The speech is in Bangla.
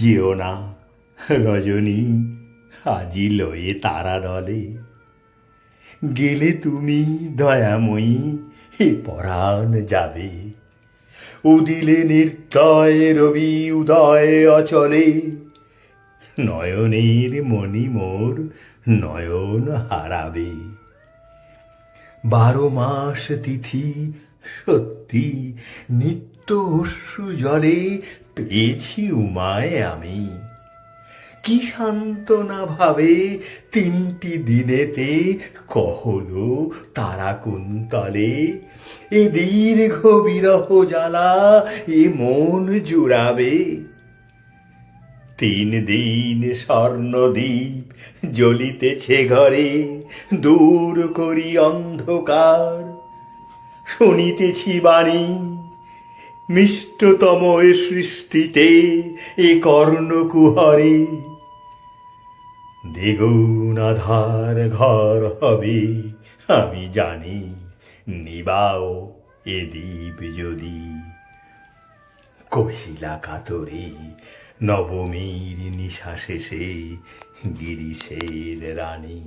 যেও না রজনী, আজি লয়ে তারা দলে, গেলে তুমি দয়াময়ী এ পরাণ যাবে। উদিলে নির্দয় রবি উদয় অচলে, নয়নের মণি মোর নয়ন হারাবে। 12 মাস তিথি সত্যি নিত্য অশ্রু জলে পেয়েছি উমায় আমি। কি সান্ত্বনা ভাবে 3টি দিনেতে কহলো তারা কুন্তলে, এ দীর্ঘ বিরহ জ্বালা এ মন জুড়াবে। 3 দিন স্বর্ণদ্বীপ জ্বলিতেছে ঘরে, দূর করি অন্ধকার। শুনিতেছি বাণী মিষ্টতম এ সৃষ্টিতে এ কর্ণকুহরে, দ্বিগুণ আধার ঘর হবে আমি জানি, নিবাও এ দ্বীপ যদি। কহিলা কাতরে নবমীর নিশা শেষে গিরিশের রানী।